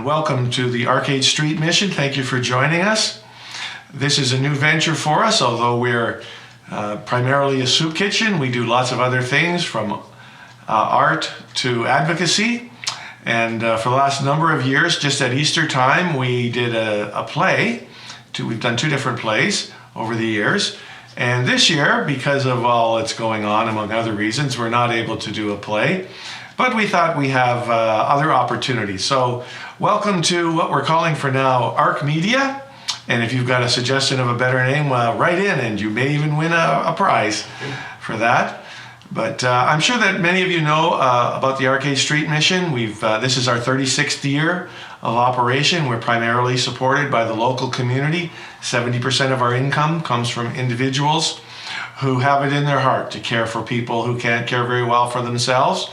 welcome to the Ark Street Mission. Thank you for joining us. This is a new venture for us, although we're primarily a soup kitchen. We do lots of other things from art to advocacy. And for the last number of years, just at Easter time, we did a play. We've done 2 different plays over the years. And this year, because of all that's going on, among other reasons, we're not able to do a play. But we thought we have other opportunities. So welcome to what we're calling for now Ark Media. And if you've got a suggestion of a better name, write in and you may even win a prize for that. But I'm sure that many of you know about the Ark Street Mission. This is our 36th year of operation. We're primarily supported by the local community. 70% of our income comes from individuals who have it in their heart to care for people who can't care very well for themselves.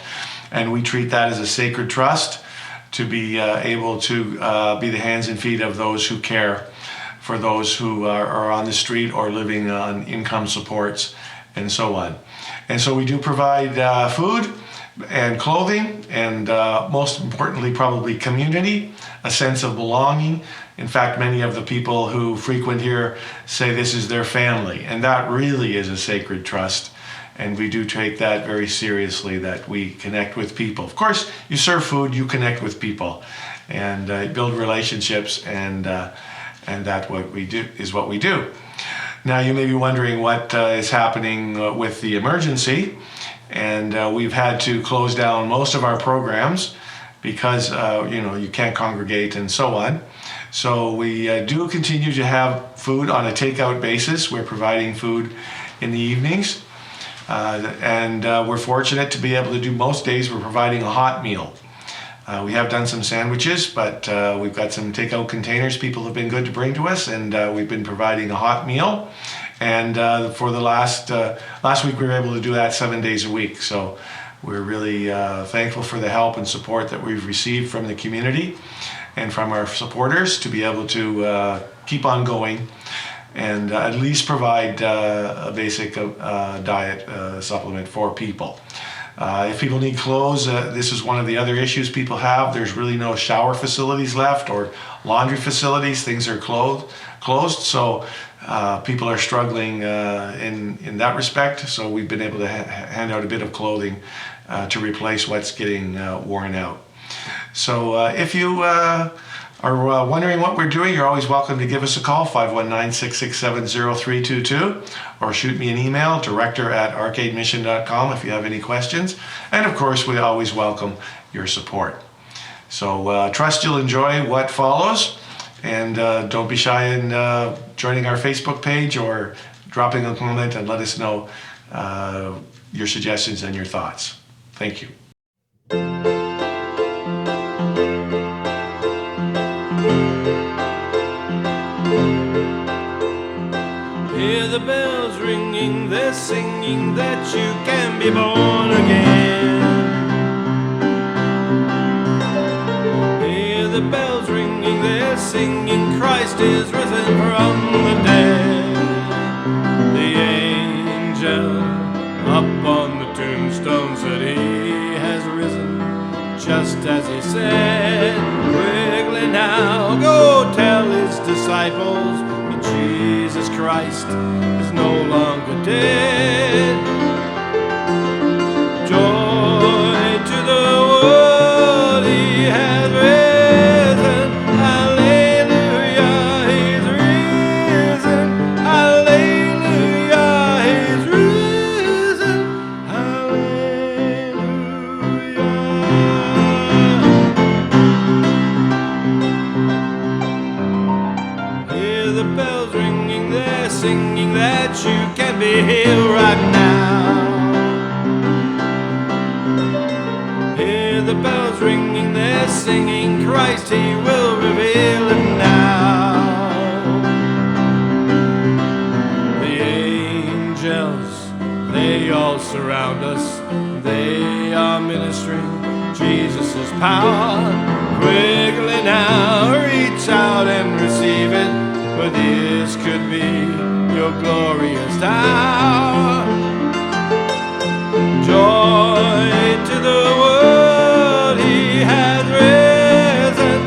And we treat that as a sacred trust to be able to be the hands and feet of those who care for those who are on the street or living on income supports and so on. And so we do provide food and clothing and most importantly probably community, a sense of belonging. In fact, many of the people who frequent here say this is their family, and that really is a sacred trust. And we do take that very seriously, that we connect with people. Of course, you serve food, you connect with people and build relationships, and that's what we do, is what we do. Now, you may be wondering what is happening with the emergency, and we've had to close down most of our programs because you can't congregate and so on. So we do continue to have food on a takeout basis. We're providing food in the evenings. We're fortunate to be able to do most days we're providing a hot meal. We have done some sandwiches, but we've got some takeout containers people have been good to bring to us, and we've been providing a hot meal. And for the last week we were able to do that 7 days a week. So we're really thankful for the help and support that we've received from the community and from our supporters to be able to keep on going and at least provide a basic diet supplement for people. If people need clothes, this is one of the other issues people have. There's really no shower facilities left or laundry facilities. Things are closed, so people are struggling in that respect. So we've been able to hand out a bit of clothing to replace what's getting worn out. So if you are wondering what we're doing, you're always welcome to give us a call, 519-667-0322, or shoot me an email, director@arcademission.com, if you have any questions. And of course, we always welcome your support. So trust you'll enjoy what follows, and don't be shy in joining our Facebook page or dropping a comment and let us know your suggestions and your thoughts. Thank you. Hear the bells ringing, they're singing that you can be born again. Hear the bells ringing, they're singing Christ is risen from the dead. The angel up on the tombstone said he has risen, just as he said. Quickly now, go tell his disciples Jesus Christ is no longer dead. Joy to the world, he has risen. Hallelujah, he's risen. Hallelujah, he's risen. Hallelujah. Hear the bells ringing, they're singing that you can be healed right now. Hear the bells ringing, they're singing Christ, he will reveal it now. The angels, they all surround us, they are ministering Jesus' power. Quickly now, reach out and receive it, for this could be your glorious hour. Joy to the world, he has risen.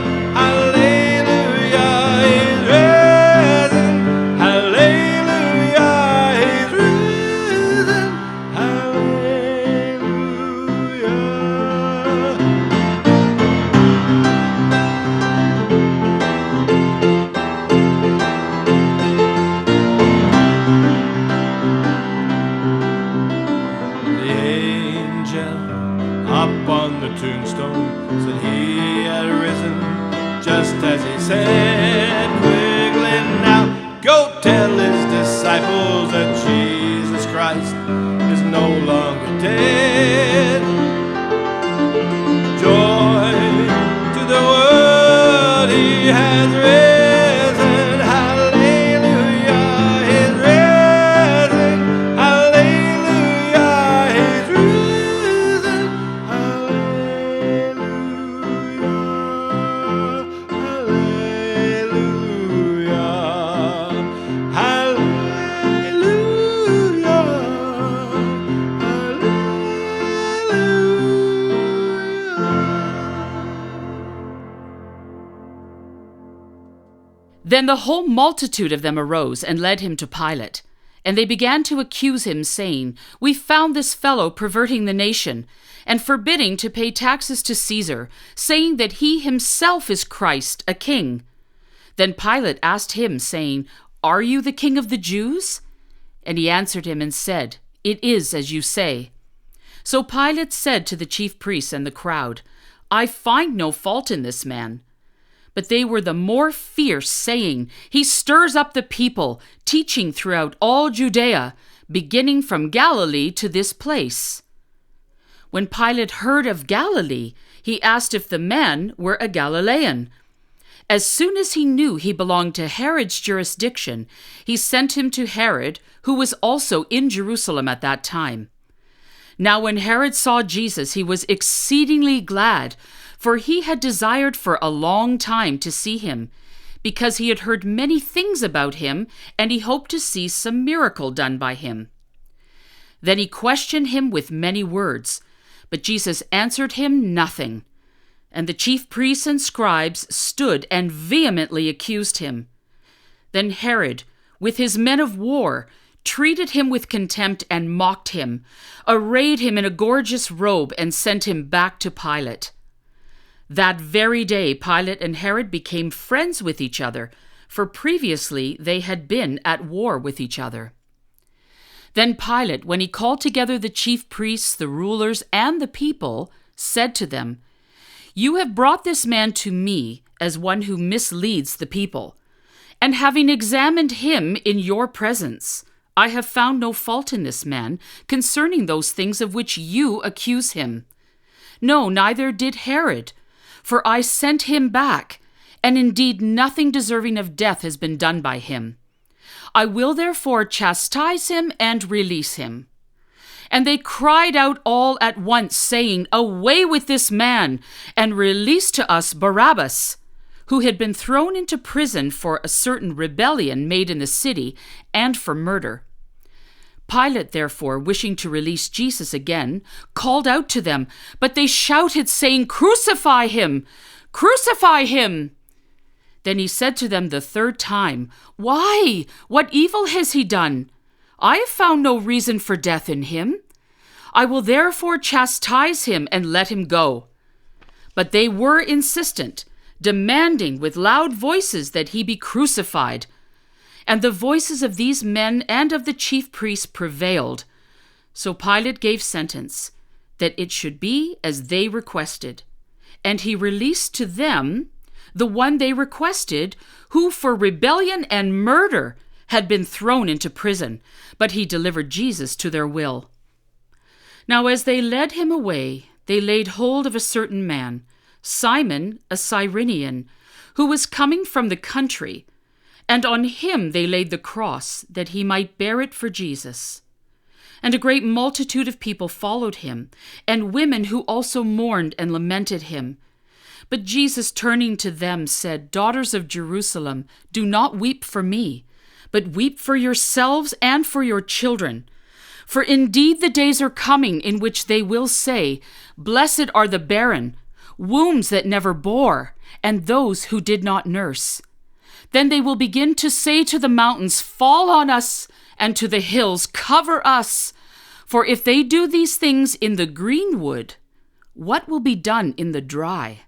up on the tombstone said he had risen, just as he said. Quickly now, go tell his disciples that Jesus Christ is no longer dead. Joy to the world, he has risen. Hallelujah, he's risen. Hallelujah, he's risen. Hallelujah, hallelujah, Then the whole multitude of them arose and led him to Pilate. And they began to accuse him, saying, We found this fellow perverting the nation, and forbidding to pay taxes to Caesar, saying that he himself is Christ, a king. Then Pilate asked him, saying, Are you the king of the Jews? And he answered him and said, It is as you say. So Pilate said to the chief priests and the crowd, I find no fault in this man. But they were the more fierce, saying, He stirs up the people, teaching throughout all Judea, beginning from Galilee to this place. When Pilate heard of Galilee, he asked if the man were a Galilean. As soon as he knew he belonged to Herod's jurisdiction, he sent him to Herod, who was also in Jerusalem at that time. Now when Herod saw Jesus, he was exceedingly glad, for he had desired for a long time to see him, because he had heard many things about him, and he hoped to see some miracle done by him. Then he questioned him with many words, but Jesus answered him nothing. And the chief priests and scribes stood and vehemently accused him. Then Herod, with his men of war, treated him with contempt and mocked him, arrayed him in a gorgeous robe, and sent him back to Pilate. That very day Pilate and Herod became friends with each other, for previously they had been at war with each other. Then Pilate, when he called together the chief priests, the rulers, and the people, said to them, You have brought this man to me as one who misleads the people. And having examined him in your presence, I have found no fault in this man concerning those things of which you accuse him. No, neither did Herod, for I sent him back, and indeed nothing deserving of death has been done by him. I will therefore chastise him and release him. And they cried out all at once, saying, Away with this man, and release to us Barabbas, who had been thrown into prison for a certain rebellion made in the city, and for murder. Pilate, therefore, wishing to release Jesus again, called out to them, but they shouted, saying, Crucify him! Crucify him! Then he said to them the third time, Why? What evil has he done? I have found no reason for death in him. I will therefore chastise him and let him go. But they were insistent, demanding with loud voices that he be crucified. And the voices of these men and of the chief priests prevailed. So Pilate gave sentence that it should be as they requested. And he released to them the one they requested, who for rebellion and murder had been thrown into prison, but he delivered Jesus to their will. Now as they led him away, they laid hold of a certain man, Simon, a Cyrenian, who was coming from the country, and on him they laid the cross, that he might bear it for Jesus. And a great multitude of people followed him, and women who also mourned and lamented him. But Jesus, turning to them, said, Daughters of Jerusalem, do not weep for me, but weep for yourselves and for your children. For indeed the days are coming in which they will say, Blessed are the barren, wombs that never bore, and those who did not nurse. Then they will begin to say to the mountains, Fall on us, and to the hills, Cover us. For if they do these things in the green wood, what will be done in the dry?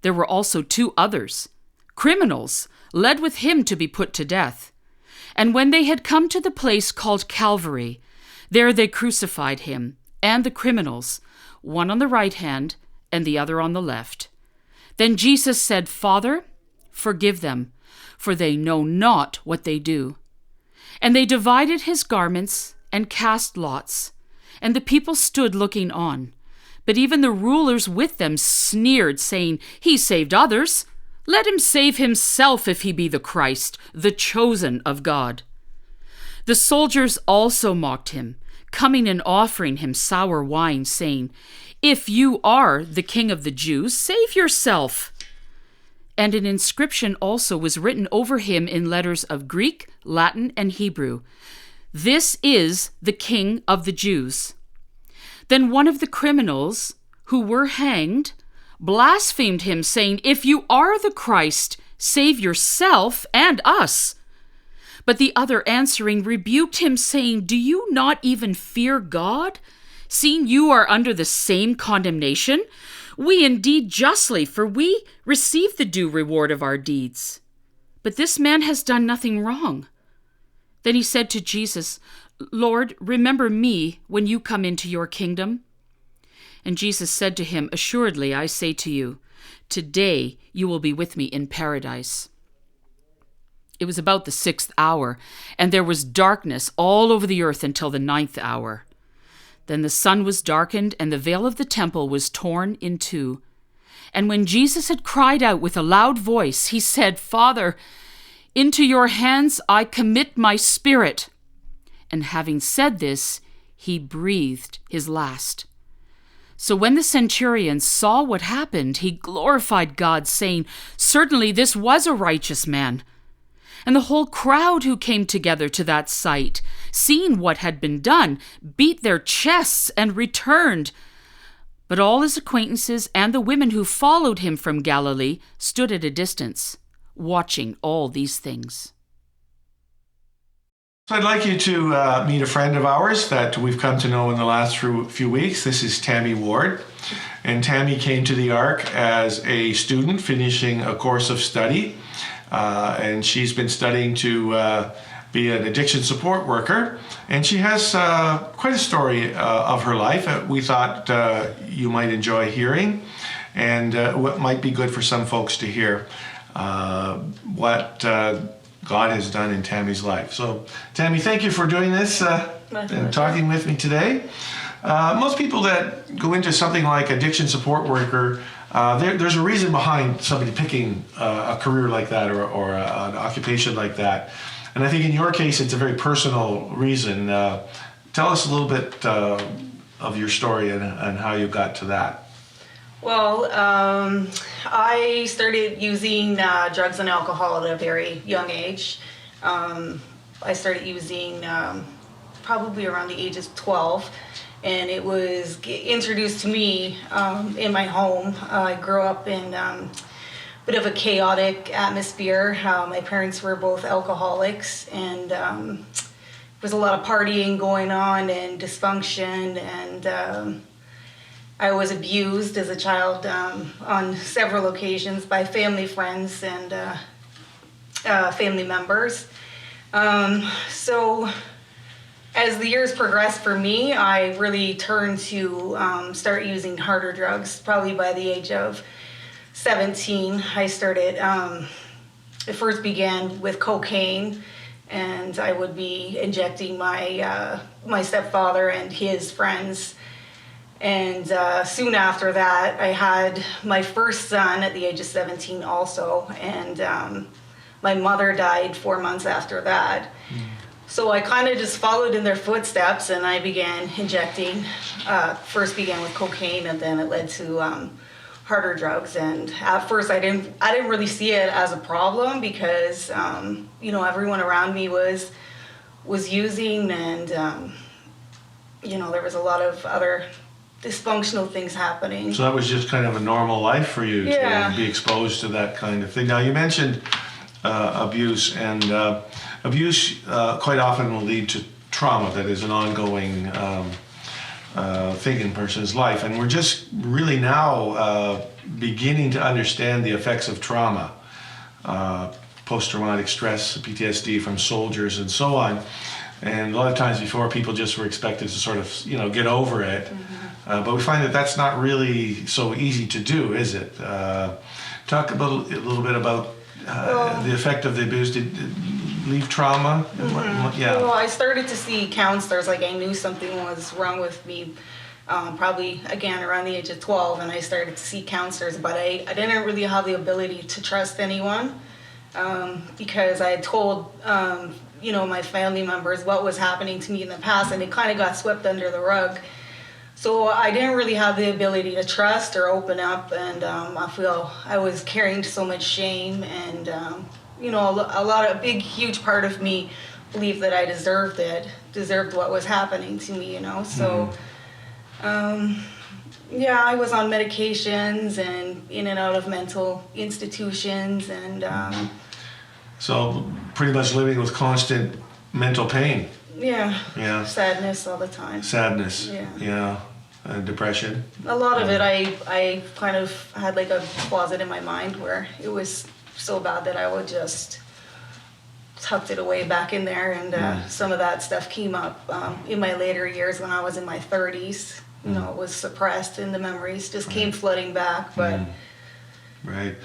There were also 2 others, criminals, led with him to be put to death. And when they had come to the place called Calvary, there they crucified him, and the criminals, one on the right hand and the other on the left. Then Jesus said, "Father, forgive them, for they know not what they do." And they divided his garments and cast lots, and the people stood looking on. But even the rulers with them sneered, saying, "He saved others. Let him save himself if he be the Christ, the chosen of God." The soldiers also mocked him, coming and offering him sour wine, saying, "If you are the King of the Jews, save yourself." And an inscription also was written over him in letters of Greek, Latin, and Hebrew, "This is the King of the Jews." Then one of the criminals who were hanged blasphemed him, saying, "If you are the Christ, save yourself and us." But the other answering rebuked him, saying, "Do you not even fear God, seeing you are under the same condemnation? We indeed justly, for we receive the due reward of our deeds. But this man has done nothing wrong." Then he said to Jesus, "Lord, remember me when you come into your kingdom." And Jesus said to him, "Assuredly, I say to you, today you will be with me in paradise." It was about the 6th hour, and there was darkness all over the earth until the 9th hour. Then the sun was darkened, and the veil of the temple was torn in two. And when Jesus had cried out with a loud voice, he said, "Father, into your hands I commit my spirit." And having said this, he breathed his last. So when the centurion saw what happened, he glorified God, saying, "Certainly this was a righteous man." And the whole crowd who came together to that sight, seeing what had been done, beat their chests and returned. But all his acquaintances and the women who followed him from Galilee stood at a distance, watching all these things. So I'd like you to meet a friend of ours that we've come to know in the last few weeks. This is Tammy Ward. And Tammy came to the Ark as a student finishing a course of study. And she's been studying to be an addiction support worker. And she has quite a story of her life that we thought you might enjoy hearing, and what might be good for some folks to hear what God has done in Tammy's life. So, Tammy, thank you for doing this and talking with me today. Most people that go into something like addiction support worker, there's a reason behind somebody picking a career like that or an occupation like that. And I think in your case, it's a very personal reason. Tell us a little bit of your story and how you got to that. Well, I started using drugs and alcohol at a very young age. I started using probably around the age of 12. And it was introduced to me in my home. I grew up in a bit of a chaotic atmosphere. My parents were both alcoholics, and there was a lot of partying going on and dysfunction, and I was abused as a child on several occasions by family, friends, and family members. So as the years progressed for me, I really turned to start using harder drugs. Probably by the age of 17, I started, it first began with cocaine, and I would be injecting my stepfather and his friends. And soon after that, I had my first son at the age of 17 also, and my mother died 4 months after that. So I kind of just followed in their footsteps, and I began injecting. First began with cocaine, and then it led to harder drugs. And at first, I didn't really see it as a problem because everyone around me was using, and there was a lot of other dysfunctional things happening. So that was just kind of a normal life for you to be exposed to that kind of thing. Now, you mentioned abuse, and abuse quite often will lead to trauma that is an ongoing thing in a person's life. And we're just really now beginning to understand the effects of trauma, post-traumatic stress, PTSD from soldiers and so on. And a lot of times before, people just were expected to sort of, get over it. But we find that that's not really so easy to do, is it? Talk a little bit about the effect of the abuse. Did leave trauma? Yeah. Well, I started to see counselors. Like, I knew something was wrong with me. Probably again around the age of 12, and I started to see counselors, but I didn't really have the ability to trust anyone, because I had told my family members what was happening to me in the past, and it kind of got swept under the rug. So I didn't really have the ability to trust or open up, and I feel I was carrying so much shame, and a big, huge part of me believed that I deserved what was happening to me, So, I was on medications and in and out of mental institutions, and So pretty much living with constant mental pain. Yeah. Sadness all the time. Sadness. Yeah. Depression. A lot of it, I kind of had like a closet in my mind where it was so bad that I would just tucked it away back in there, and some of that stuff came up in my later years when I was in my 30s. It was suppressed, and the memories just came flooding back. But Right.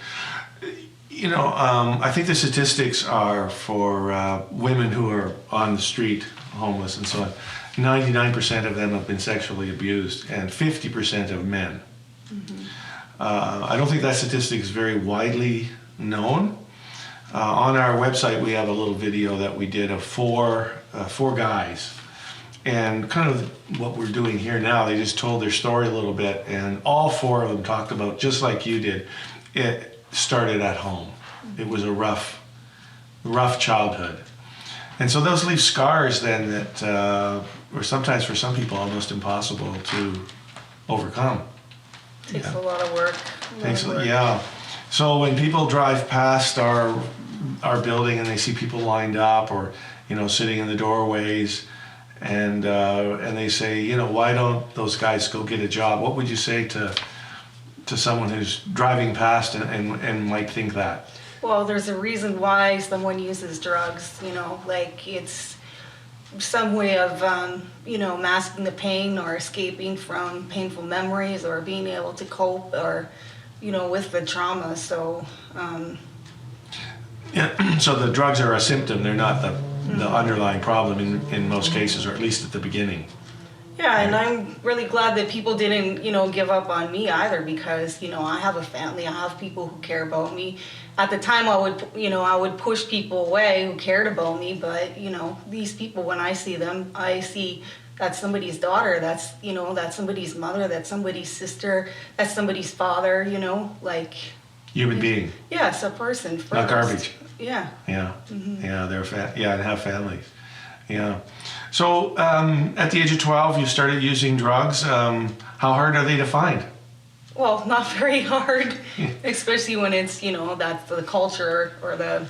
I think the statistics are for women who are on the street, homeless and so on. 99% of them have been sexually abused, and 50% of men. I don't think that statistic is very widely known. On our website, we have a little video that we did of four guys. And kind of what we're doing here now, they just told their story a little bit, and all four of them talked about, just like you did, it started at home. It was a rough childhood. And so those leave scars then that are sometimes for some people almost impossible to overcome. takes a lot of work. Yeah. So when people drive past our building and they see people lined up, or sitting in the doorways, and they say, why don't those guys go get a job? What would you say to someone who's driving past and might think that? Well, there's a reason why someone uses drugs. Like, it's some way of masking the pain, or escaping from painful memories, or being able to cope, or with the trauma. So So the drugs are a symptom. They're not the underlying problem in most cases, or at least at the beginning. Yeah, and I'm really glad that people didn't, give up on me either, because, I have a family, I have people who care about me. At the time, I would push people away who cared about me, but, these people, when I see them, I see that's somebody's daughter, that's somebody's mother, that's somebody's sister, that's somebody's father, like... Human being. Yeah, it's a person first. Not garbage. Yeah. Yeah. Yeah, and have families. Yeah. So at the age of 12, you started using drugs. How hard are they to find? Well, not very hard, especially when it's, that's the culture, or the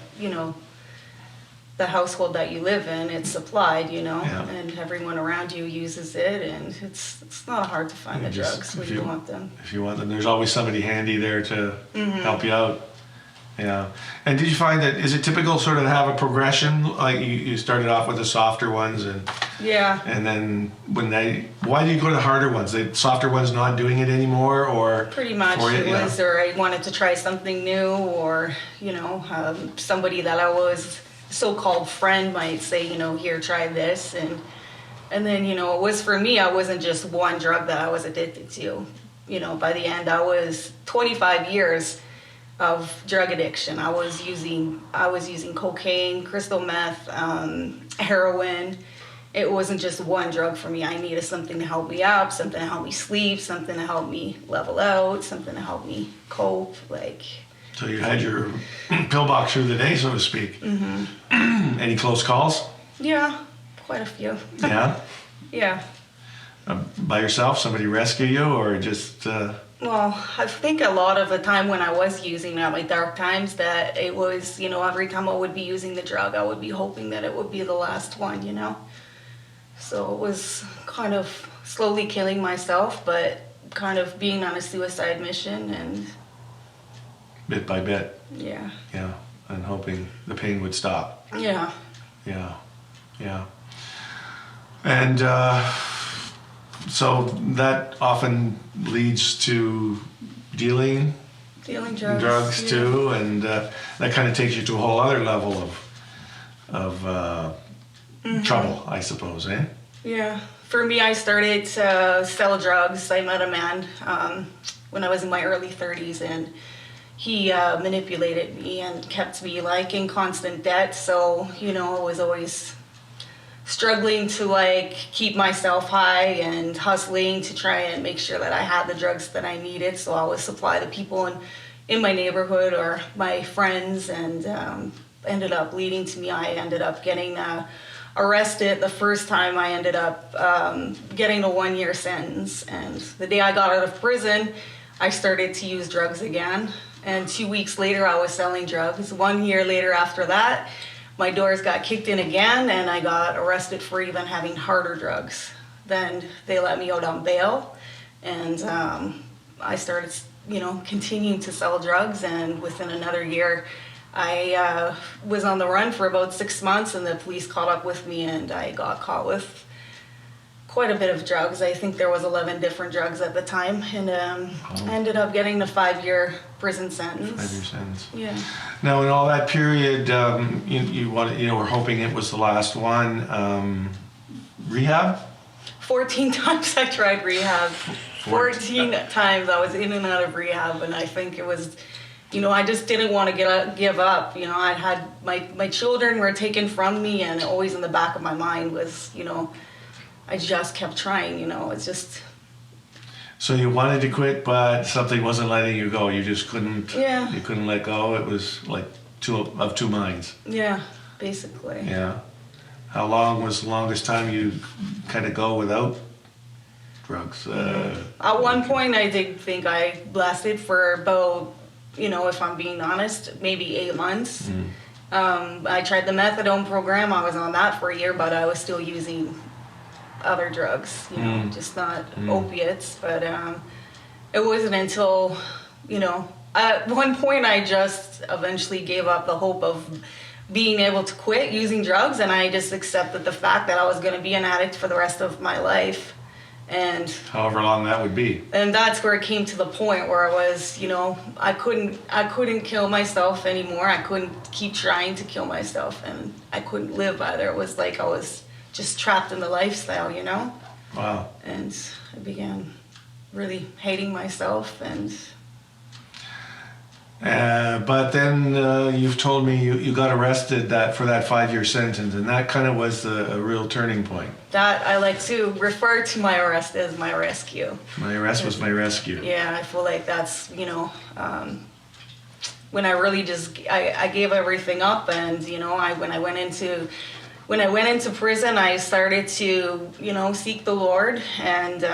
household that you live in. It's supplied, and everyone around you uses it, and it's not hard to find the drugs when you want them. If you want them, there's always somebody handy there to help you out. Yeah. And did you find that, is it typical sort of to have a progression? Like you started off with the softer ones, and then why do you go to the harder ones? The softer ones not doing it anymore, or? Pretty much was, or I wanted to try something new, or, somebody that I was so-called friend might say, here, try this. And then, it was for me, I wasn't just one drug that I was addicted to. By the end, I was 25 years of drug addiction. I was using cocaine, crystal meth, heroin. It wasn't just one drug for me. I needed something to help me up, something to help me sleep, something to help me level out, something to help me cope. So you had your pillbox through the day, so to speak. Any close calls? Yeah, quite a few. Yeah? Yeah. By yourself? Somebody rescue you, or just... Well, I think a lot of the time when I was using at my dark times, that it was, every time I would be using the drug, I would be hoping that it would be the last one, So it was kind of slowly killing myself, but kind of being on a suicide mission, and... Bit by bit. Yeah. Yeah, and hoping the pain would stop. Yeah. Yeah, yeah. And so that often leads to dealing drugs, yeah. too, and that kind of takes you to a whole other level of trouble, I suppose, eh? Yeah. For me, I started to sell drugs. I met a man when I was in my early 30s, and he manipulated me and kept me like in constant debt. So, I was always struggling to like keep myself high and hustling to try and make sure that I had the drugs that I needed. So I would supply the people in my neighborhood or my friends, and ended up leading to me. I ended up getting arrested. The first time I ended up getting a 1-year sentence. And the day I got out of prison, I started to use drugs again. And 2 weeks later, I was selling drugs. 1 year later after that, my doors got kicked in again, and I got arrested for even having harder drugs. Then they let me out on bail, and I started, continuing to sell drugs. And within another year, I was on the run for about 6 months, and the police caught up with me, and I got caught with quite a bit of drugs. I think there was 11 different drugs at the time, and I ended up getting a 5-year prison sentence. 5-year sentence. Yeah. Now, in all that period, you were hoping it was the last one. Rehab? 14 times I tried rehab. 14 times I was in and out of rehab, and I think it was, I just didn't want to give up. I had my children were taken from me, and always in the back of my mind was, I just kept trying. It's just. So you wanted to quit, but something wasn't letting you go. You just couldn't. Yeah. You couldn't let go. It was like two minds. Yeah, basically. Yeah. How long was the longest time you kind of go without drugs? At one point, I did think I lasted for about, if I'm being honest, maybe 8 months. I tried the methadone program. I was on that for a year, but I was still using other drugs, just not opiates. But it wasn't until, at one point I just eventually gave up the hope of being able to quit using drugs, and I just accepted the fact that I was going to be an addict for the rest of my life. And however long that would be. And that's where it came to the point where I was, I couldn't kill myself anymore. I couldn't keep trying to kill myself, and I couldn't live either. It was like I was just trapped in the lifestyle, Wow. And I began really hating myself. And but then you've told me you got arrested for that 5-year sentence, and that kind of was a real turning point. That I like to refer to my arrest as my rescue. My arrest was my rescue. Yeah, I feel like that's, when I really just, I gave everything up, and, when I went into prison, I started to, seek the Lord, and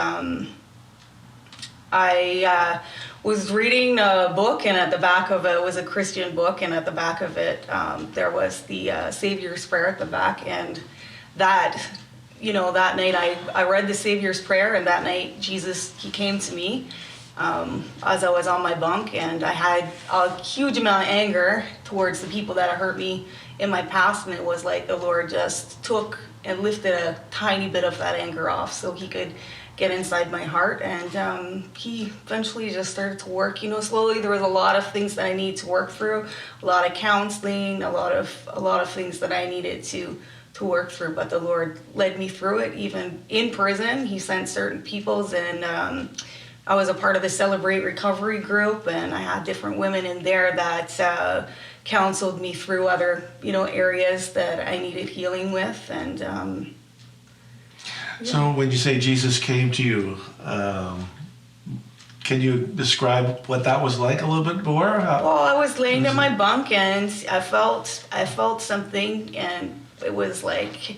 I was reading a book, and at the back of it was a Christian book, and at the back of it there was the Savior's Prayer at the back, and that night I read the Savior's Prayer, and that night Jesus, he came to me as I was on my bunk, and I had a huge amount of anger towards the people that had hurt me in my past, and it was like the Lord just took and lifted a tiny bit of that anger off so he could get inside my heart, and he eventually just started to work, slowly. There was a lot of things that I needed to work through, a lot of counseling, a lot of things that I needed to work through, but the Lord led me through it. Even in prison, he sent certain peoples, and I was a part of the Celebrate Recovery group, and I had different women in there that counseled me through other, areas that I needed healing with. And So when you say Jesus came to you, can you describe what that was like a little bit more? Well, I was laying in my bunk, and I felt something, and it was like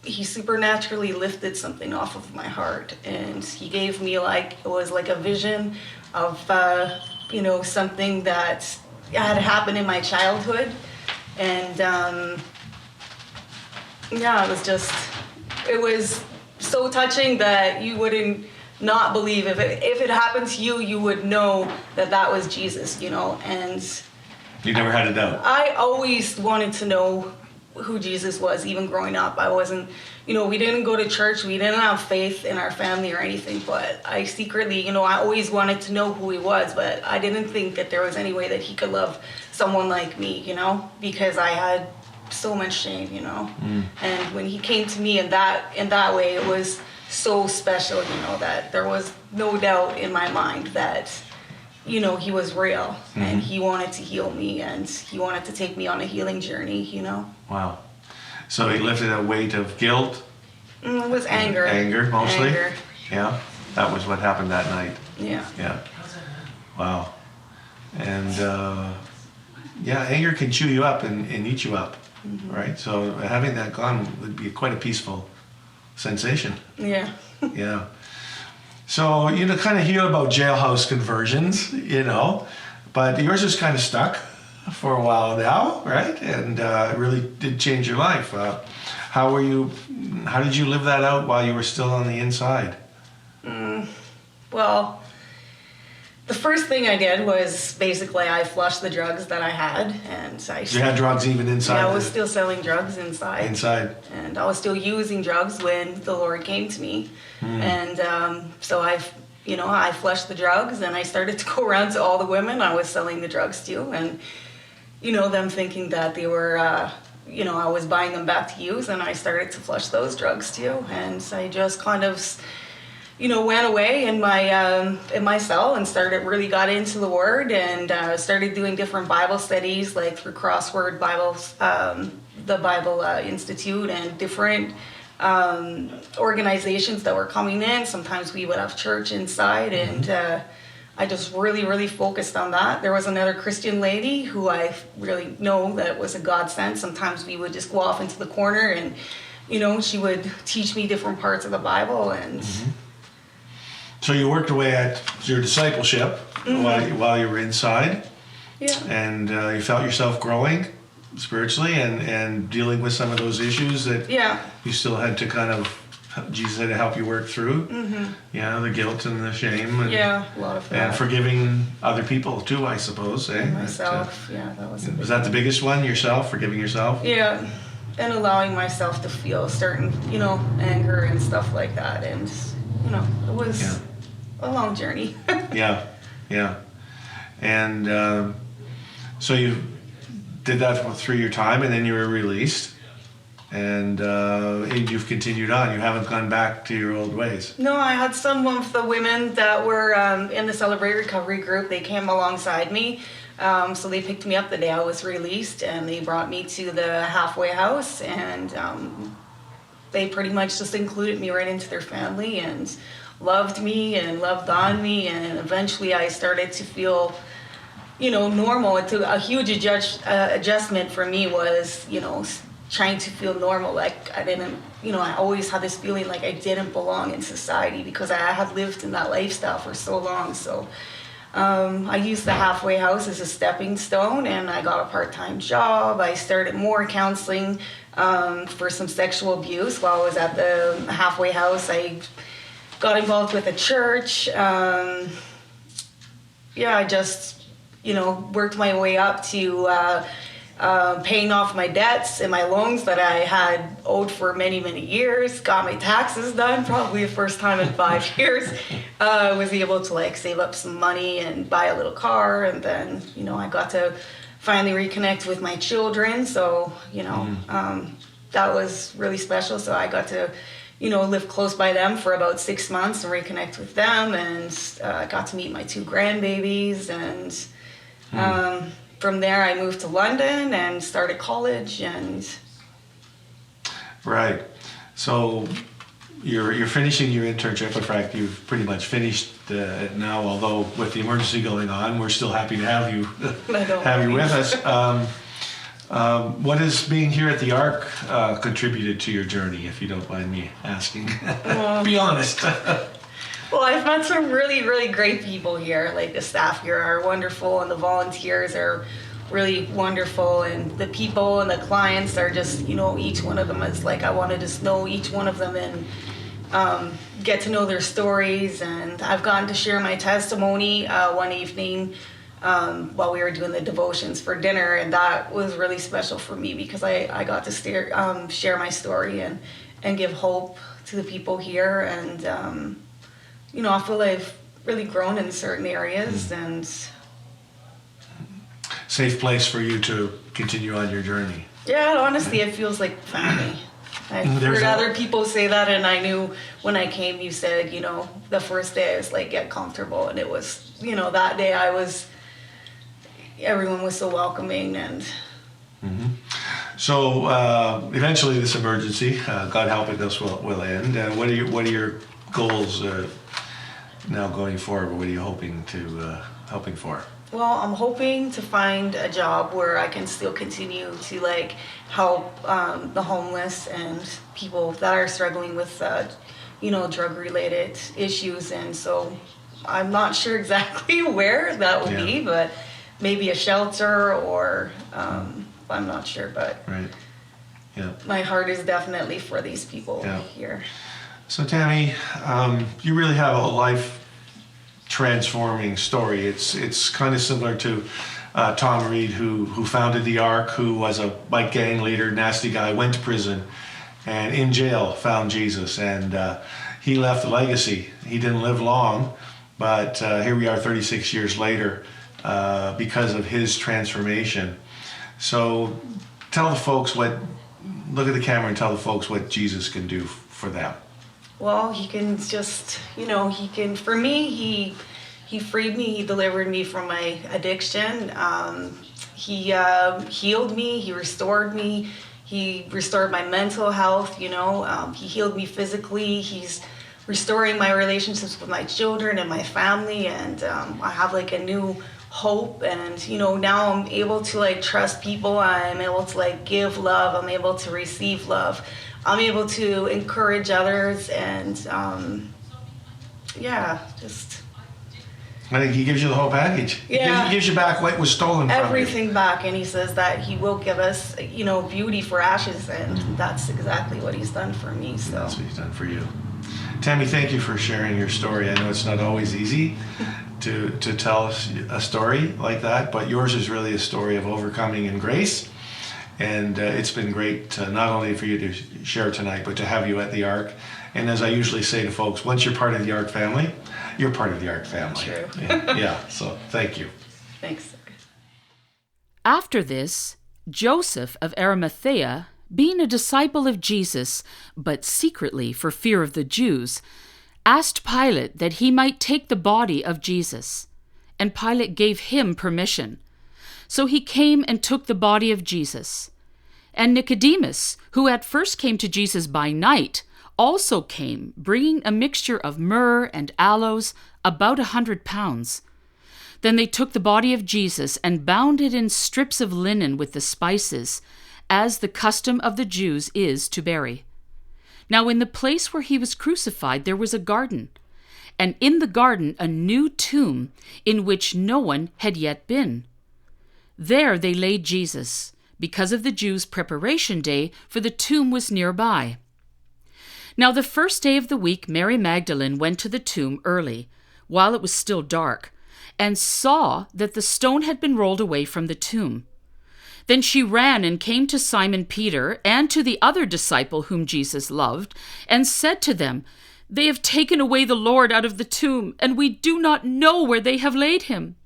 he supernaturally lifted something off of my heart, and he gave me it was like a vision of something that had happened in my childhood, and it was so touching that you wouldn't not believe. If it happened to you, you would know that was Jesus, and you never had a doubt. I always wanted to know who Jesus was, even growing up. I wasn't, we didn't go to church, we didn't have faith in our family or anything, but I secretly, I always wanted to know who he was, but I didn't think that there was any way that he could love someone like me, because I had so much shame, And when he came to me in that way, it was so special, that there was no doubt in my mind that, he was real, and he wanted to heal me, and he wanted to take me on a healing journey, Wow. So he lifted a weight of guilt? It was anger. Anger, mostly? Anger. Yeah. That was what happened that night. Yeah. Yeah. Wow. And anger can chew you up and eat you up, right? So having that gone would be quite a peaceful sensation. Yeah. Yeah. So, kind of hear about jailhouse conversions, but yours is kind of stuck for a while now, right? And it really did change your life. How did you live that out while you were still on the inside? Well, the first thing I did was basically I flushed the drugs that I had, and You had drugs even inside? Yeah, I was still selling drugs inside. Inside. And I was still using drugs when the Lord came to me. And so I flushed the drugs, and I started to go around to all the women I was selling the drugs to, and them thinking that they were, I was buying them back to use, and I started to flush those drugs too. And I just kind of, went away in my cell and really got into the Word, and started doing different Bible studies, like through Crossword Bibles, the Bible Institute, and different organizations that were coming in. Sometimes we would have church inside, and I just really, really focused on that. There was another Christian lady who I really know that was a godsend. Sometimes we would just go off into the corner, and she would teach me different parts of the Bible. And So you worked away at your discipleship while you were inside. Yeah. And you felt yourself growing spiritually and dealing with some of those issues that you still had to Jesus had to help you work through. Yeah, the guilt and the shame. And, a lot of that. And forgiving other people too, I suppose. Myself, that was. Was that the biggest one? Yourself, forgiving yourself? Yeah, and allowing myself to feel certain, anger and stuff like that, and it was a long journey. Yeah. And so you did that through your time, and then you were released, and you've continued on. You haven't gone back to your old ways. No, I had some of the women that were in the Celebrate Recovery group. They came alongside me. So they picked me up the day I was released, and they brought me to the halfway house, and they pretty much just included me right into their family and loved me and loved on me. And eventually I started to feel, normal. A huge adjustment for me was, trying to feel normal. Like I didn't, I always had this feeling like I didn't belong in society because I had lived in that lifestyle for so long. So I used the halfway house as a stepping stone, and I got a part-time job. I started more counseling for some sexual abuse while I was at the halfway house. I got involved with a church. I just, worked my way up to paying off my debts and my loans that I had owed for many, many years. Got my taxes done, probably the first time in 5 years. Was able to save up some money and buy a little car, and then I got to finally reconnect with my children. So that was really special. So I got to live close by them for about 6 months and reconnect with them, and got to meet my 2 grandbabies. And from there, I moved to London and started college. And right. So you're finishing your internship. In fact, you've pretty much finished it now. Although with the emergency going on, we're still happy to have you with us. What has being here at the Ark contributed to your journey, if you don't mind me asking? Be honest. Well, I've met some really, really great people here. Like the staff here are wonderful, and the volunteers are really wonderful, and the people and the clients are just, each one of them is like, I want to just know each one of them and get to know their stories. And I've gotten to share my testimony one evening while we were doing the devotions for dinner, and that was really special for me because I got to share my story and give hope to the people here, and I feel I've really grown in certain areas, and Safe place for you to continue on your journey. yeah, honestly, it feels like family. I've There's heard a- other people say that, and I knew when I came, you said, the first day I was like, get comfortable, and it was, that day everyone was so welcoming, and So eventually this emergency, God helping us, will end. What are your goals now going forward? What are you hoping for? well, I'm hoping to find a job where I can still continue to help the homeless and people that are struggling with drug related issues, and so I'm not sure exactly where that will be, but maybe a shelter or I'm not sure, but Right. Yeah. my heart is definitely for these people here. So Tammy, you really have a life transforming story. It's kind of similar to Tom Reed, who founded the Ark, who was a bike gang leader, nasty guy, went to prison, and in jail found Jesus, and he left a legacy. He didn't live long, but here we are 36 years later because of his transformation. So tell the folks look at the camera and tell the folks what Jesus can do for them. Well, he can just, for me, he freed me, he delivered me from my addiction. He healed me, he restored me, he restored my mental health, he healed me physically, he's restoring my relationships with my children and my family, and I have a new hope, and now I'm able to trust people, I'm able to give love, I'm able to receive love, I'm able to encourage others, and just I think he gives you the whole package. Yeah. He gives you back what was stolen from you. everything back, and he says that he will give us beauty for ashes, and that's exactly what he's done for me. So That's what he's done for you. Tammy, thank you for sharing your story. I know it's not always easy to tell us a story like that, but yours is really a story of overcoming in grace. And it's been great not only for you to share tonight, but to have you at the Ark. And as I usually say to folks, once you're part of the Ark family, you're part of the Ark family. True. Yeah, so thank you. thanks. After this, Joseph of Arimathea, being a disciple of Jesus, but secretly for fear of the Jews, asked Pilate that he might take the body of Jesus. And Pilate gave him permission. So he came and took the body of Jesus. And Nicodemus, who at first came to Jesus by night, also came, bringing a mixture of myrrh and aloes, about 100 pounds. Then they took the body of Jesus and bound it in strips of linen with the spices, as the custom of the Jews is to bury. Now in the place where he was crucified there was a garden, and in the garden a new tomb in which no one had yet been. There they laid Jesus, because of the Jews' preparation day, for the tomb was nearby. Now the first day of the week Mary Magdalene went to the tomb early, while it was still dark, and saw that the stone had been rolled away from the tomb. Then she ran and came to Simon Peter and to the other disciple whom Jesus loved, and said to them, "They have taken away the Lord out of the tomb, and we do not know where they have laid him."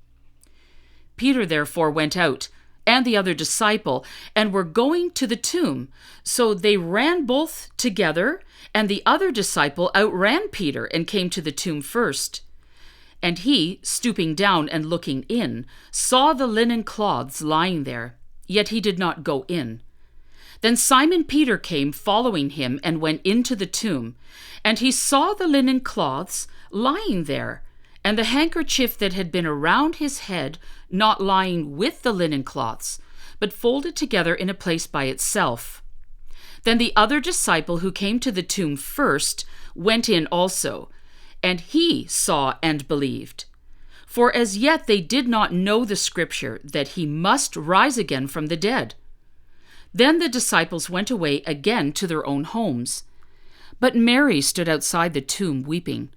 Peter therefore went out, and the other disciple, and were going to the tomb. So they ran both together, and the other disciple outran Peter and came to the tomb first. And he, stooping down and looking in, saw the linen cloths lying there, yet he did not go in. Then Simon Peter came following him and went into the tomb, and he saw the linen cloths lying there, and the handkerchief that had been around his head not lying with the linen cloths, but folded together in a place by itself. Then the other disciple who came to the tomb first went in also, and he saw and believed. For as yet they did not know the scripture that he must rise again from the dead. Then the disciples went away again to their own homes. But Mary stood outside the tomb weeping.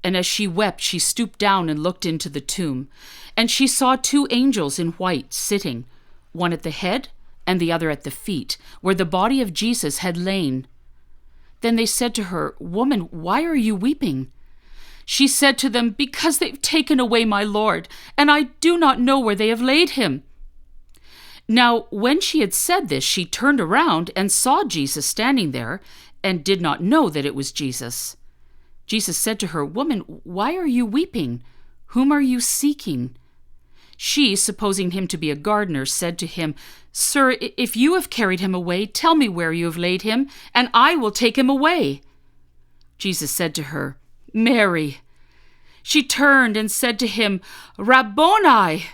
And as she wept, she stooped down and looked into the tomb. And she saw 2 angels in white sitting, one at the head and the other at the feet, where the body of Jesus had lain. Then they said to her, "Woman, why are you weeping?" She said to them, "Because they've taken away my Lord, and I do not know where they have laid him." Now, when she had said this, she turned around and saw Jesus standing there, and did not know that it was Jesus. Jesus said to her, "Woman, why are you weeping? Whom are you seeking?" She, supposing him to be a gardener, said to him, "Sir, if you have carried him away, tell me where you have laid him, and I will take him away." Jesus said to her, "Mary." She turned and said to him, "Rabboni,"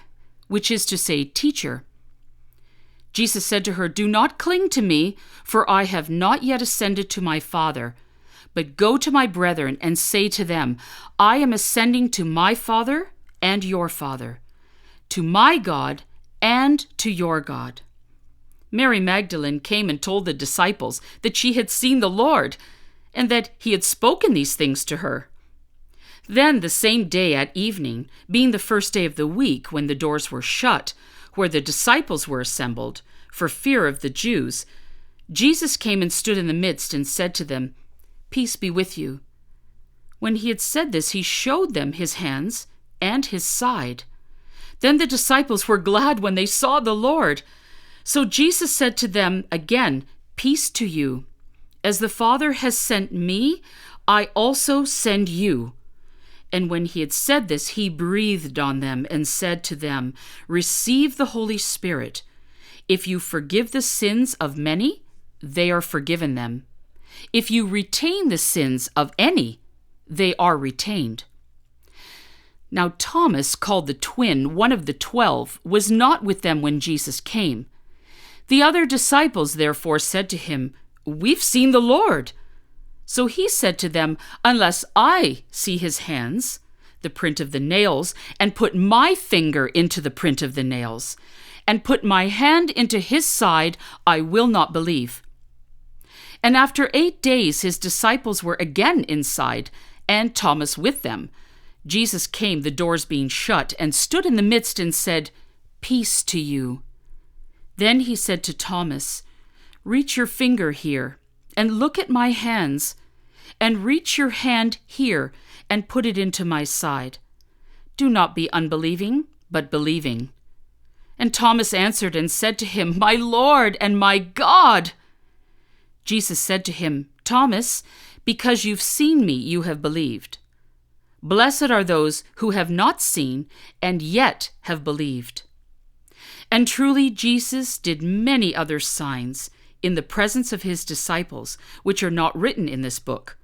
which is to say, Teacher. Jesus said to her, "Do not cling to me, for I have not yet ascended to my Father. But go to my brethren and say to them, I am ascending to my Father and your Father, to my God and to your God." Mary Magdalene came and told the disciples that she had seen the Lord, and that he had spoken these things to her. Then the same day at evening, being the first day of the week, when the doors were shut, where the disciples were assembled, for fear of the Jews, Jesus came and stood in the midst and said to them, "Peace be with you." When he had said this, he showed them his hands and his side. Then the disciples were glad when they saw the Lord. So Jesus said to them again, "Peace to you. As the Father has sent me, I also send you." And when he had said this, he breathed on them and said to them, "Receive the Holy Spirit. If you forgive the sins of many, they are forgiven them. If you retain the sins of any, they are retained." Now Thomas, called the twin, one of the 12, was not with them when Jesus came. The other disciples therefore said to him, "We've seen the Lord." So he said to them, "Unless I see his hands, the print of the nails, and put my finger into the print of the nails, and put my hand into his side, I will not believe." And after 8 days his disciples were again inside, and Thomas with them. Jesus came, the doors being shut, and stood in the midst and said, "Peace to you." Then he said to Thomas, "Reach your finger here, and look at my hands, and reach your hand here, and put it into my side. Do not be unbelieving, but believing." And Thomas answered and said to him, "My Lord and my God!" Jesus said to him, "Thomas, because you've seen me, you have believed. Blessed are those who have not seen and yet have believed." And truly Jesus did many other signs in the presence of his disciples, which are not written in this book.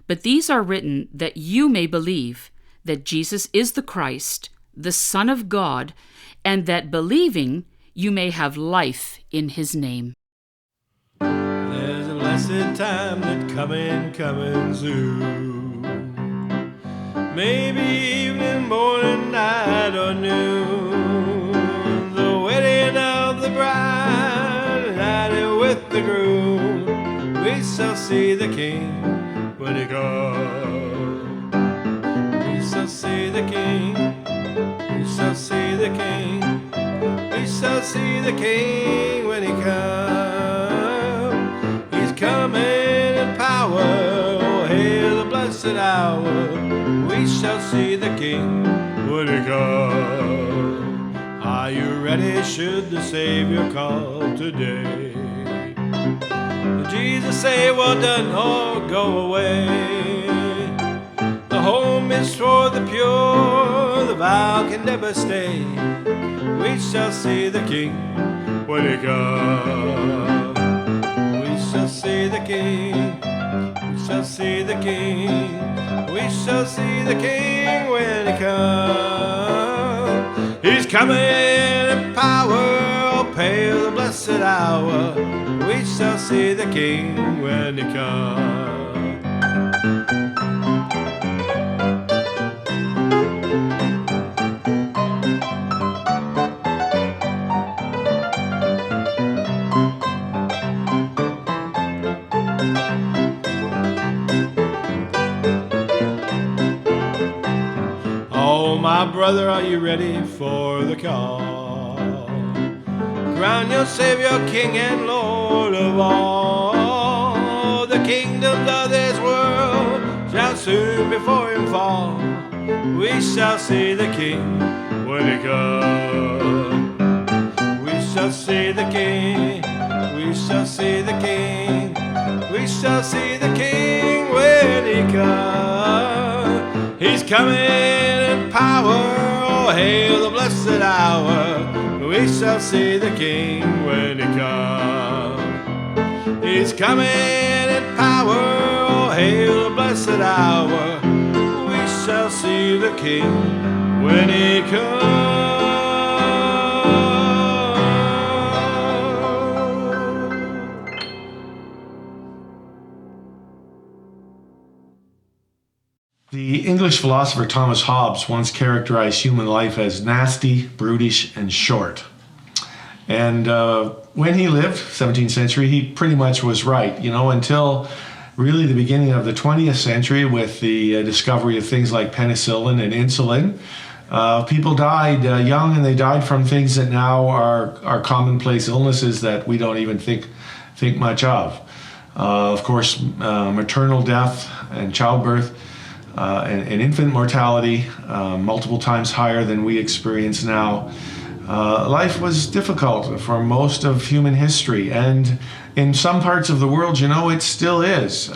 But these are written that you may believe that Jesus is the Christ, the Son of God, and that believing you may have life in his name. There's a blessed time that coming soon. Maybe evening, morning, night, or noon. The wedding of the bride, united with the groom. We shall see the King when he comes. We shall see the King. We shall see the King. We shall see the King when he comes. He's coming in power. Oh, hail the blessed hour. We shall see the King when he comes. Are you ready? Should the Savior call today? Jesus say, "Well done," or go away. The home is for the pure, the vow can never stay. We shall see the King when he comes. We shall see the King. We shall see the King. We shall see the King when he comes. He's coming in power, oh, pale the blessed hour. We shall see the King when he comes. Oh, my brother, are you ready for the call? Crown your Savior, King and Lord of all. The kingdoms of this world shall soon before him fall. We shall see the King when he comes. We shall see the King. We shall see the King. We shall see the King when he comes. He's coming in power. Oh, hail the blessed hour. We shall see the King when he comes. He's coming in power. Oh, hail the blessed hour. We shall see the King when he comes. The English philosopher Thomas Hobbes once characterized human life as nasty, brutish, and short. And when he lived, 17th century, he pretty much was right, until really the beginning of the 20th century with the discovery of things like penicillin and insulin. People died young, and they died from things that now are commonplace illnesses that we don't even think much of. Of course, maternal death and childbirth and infant mortality, multiple times higher than we experience now. Life was difficult for most of human history, and in some parts of the world, it still is.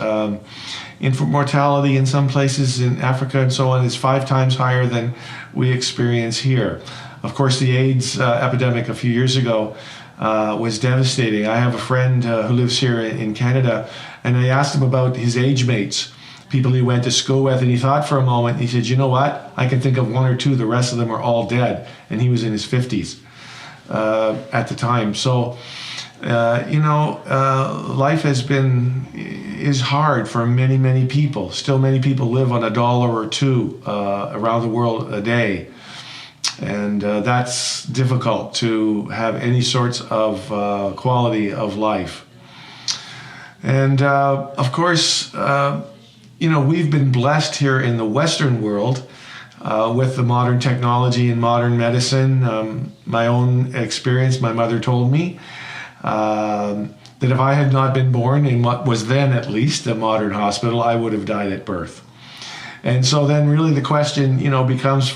Infant mortality in some places in Africa and so on is 5 times higher than we experience here. Of course, the AIDS epidemic a few years ago was devastating. I have a friend who lives here in Canada, and I asked him about his age mates, people he went to school with, and he thought for a moment. He said, "You know what? I can think of 1 or 2. The rest of them are all dead." And he was in his 50s at the time. So, life is hard for many, many people. Still, many people live on $1 or $2 around the world a day. And that's difficult to have any sorts of quality of life. And of course, we've been blessed here in the Western world with the modern technology and modern medicine. My own experience, my mother told me that if I had not been born in what was then at least a modern hospital, I would have died at birth. And so then really the question, becomes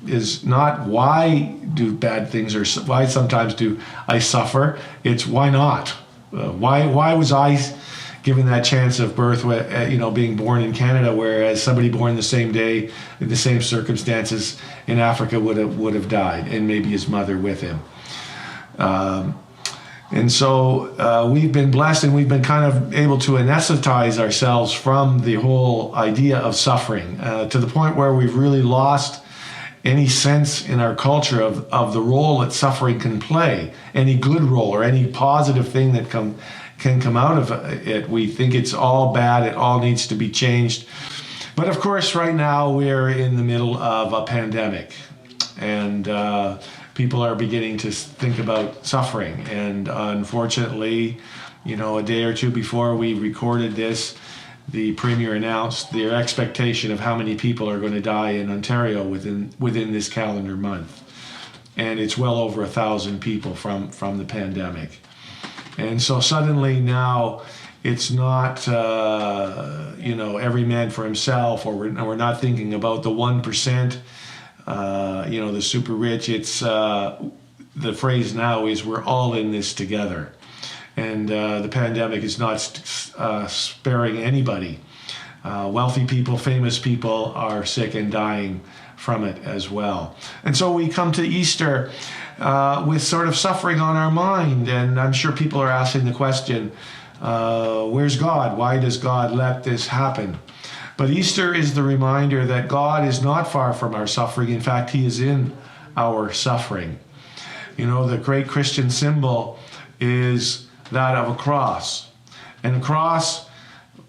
is not why do bad things or why sometimes do I suffer? It's why not? Why was I given that chance of birth, being born in Canada, whereas somebody born the same day in the same circumstances in Africa would have died, and maybe his mother with him. And so we've been blessed, and we've been kind of able to anesthetize ourselves from the whole idea of suffering to the point where we've really lost any sense in our culture of the role that suffering can play, any good role or any positive thing that can come out of it. We think it's all bad, it all needs to be changed. But of course, right now we're in the middle of a pandemic, and people are beginning to think about suffering. And unfortunately, a day or two before we recorded this, the Premier announced their expectation of how many people are going to die in Ontario within this calendar month. And it's well over 1,000 people from the pandemic. And so suddenly now it's not, every man for himself, or we're not thinking about the 1%, the super rich. It's the phrase now is we're all in this together. And the pandemic is not sparing anybody. Wealthy people, famous people are sick and dying from it as well. And so we come to Easter with sort of suffering on our mind, and I'm sure people are asking the question, where's God? Why does God let this happen? But Easter is the reminder that God is not far from our suffering. In fact, he is in our suffering. The great Christian symbol is that of a cross. And a cross,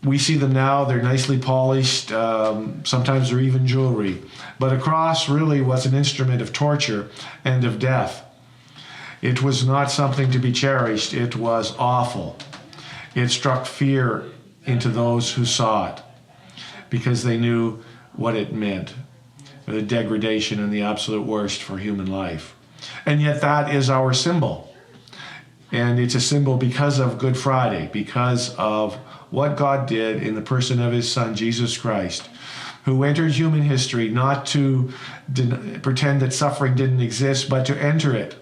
we see them now, they're nicely polished, sometimes they're even jewelry. But a cross really was an instrument of torture and of death. It was not something to be cherished, it was awful. It struck fear into those who saw it, because they knew what it meant. the degradation and the absolute worst for human life. And yet that is our symbol. And it's a symbol because of Good Friday, because of what God did in the person of his Son, Jesus Christ, who entered human history not to pretend that suffering didn't exist, but to enter it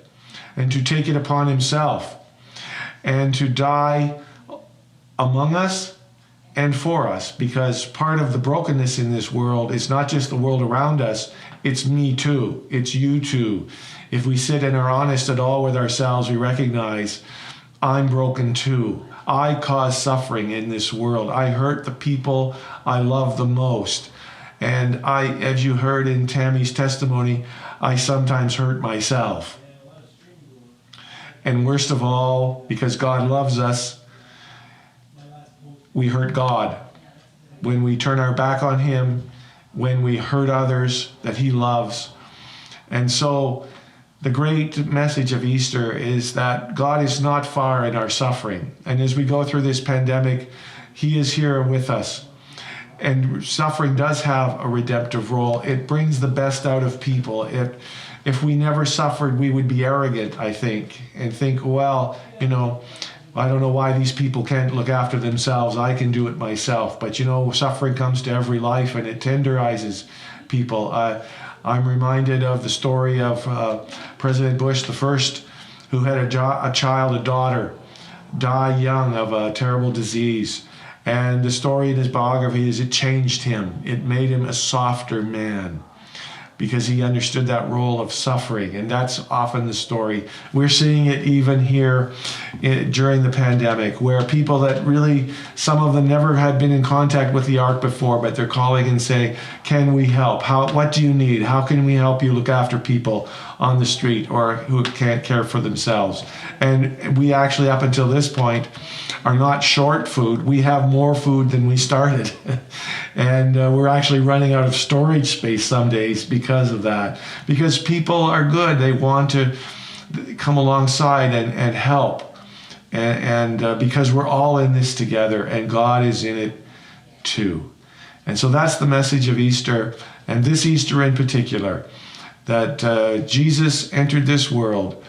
and to take it upon himself and to die among us and for us, because part of the brokenness in this world is not just the world around us, it's me too, it's you too. If we sit and are honest at all with ourselves, we recognize I'm broken too. I cause suffering in this world. I hurt the people I love the most. And I, as you heard in Tammy's testimony, I sometimes hurt myself. And worst of all, because God loves us, we hurt God. When we turn our back on him, when we hurt others that he loves. And so the great message of Easter is that God is not far in our suffering. And as we go through this pandemic, he is here with us. And suffering does have a redemptive role. It brings the best out of people. If we never suffered, we would be arrogant, I think, and think, well, you know, I don't know why these people can't look after themselves. I can do it myself. But, you know, suffering comes to every life and it tenderizes people. I'm reminded of the story of President Bush the first, who had a daughter, die young of a terrible disease. And the story in his biography is it changed him. It made him a softer man because he understood that role of suffering. And that's often the story. We're seeing it even here during the pandemic, where people that really, some of them never had been in contact with the Ark before, but they're calling and say, can we help? What do you need? How can we help you look after people on the street or who can't care for themselves? And we actually, up until this point, are not short food. We have more food than we started. And we're actually running out of storage space some days because of that. Because people are good. They want to come alongside and help. And because we're all in this together and God is in it too. And so that's the message of Easter, and this Easter in particular, that Jesus entered this world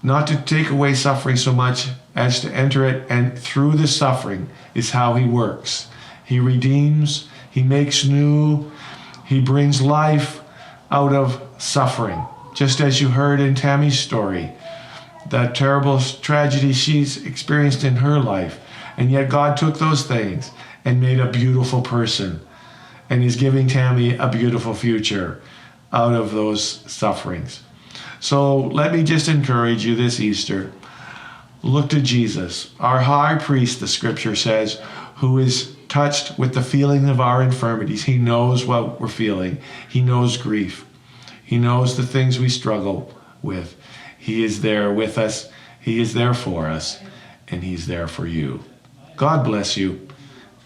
not to take away suffering so much as to enter it, and through the suffering is how he works. He redeems, he makes new, he brings life out of suffering. Just as you heard in Tammy's story, that terrible tragedy she's experienced in her life, and yet God took those things and made a beautiful person, and he's giving Tammy a beautiful future out of those sufferings. So let me just encourage you this Easter. Look to Jesus, our high priest, the scripture says, who is touched with the feeling of our infirmities. He knows what we're feeling. He knows grief. He knows the things we struggle with. He is there with us. He is there for us. And he's there for you. God bless you.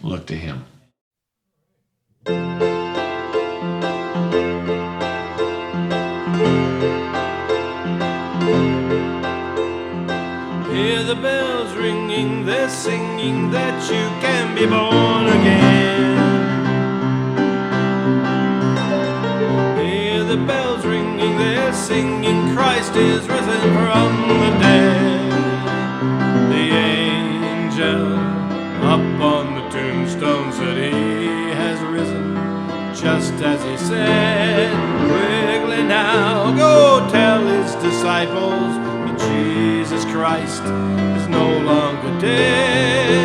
Look to him. Hear the bells ringing, they're singing that you can be born again. Hear the bells ringing, they're singing Christ is risen from the dead. The angel up on the tombstone said he has risen, just as he said. Quickly now, go tell his disciples Jesus Christ is no longer dead.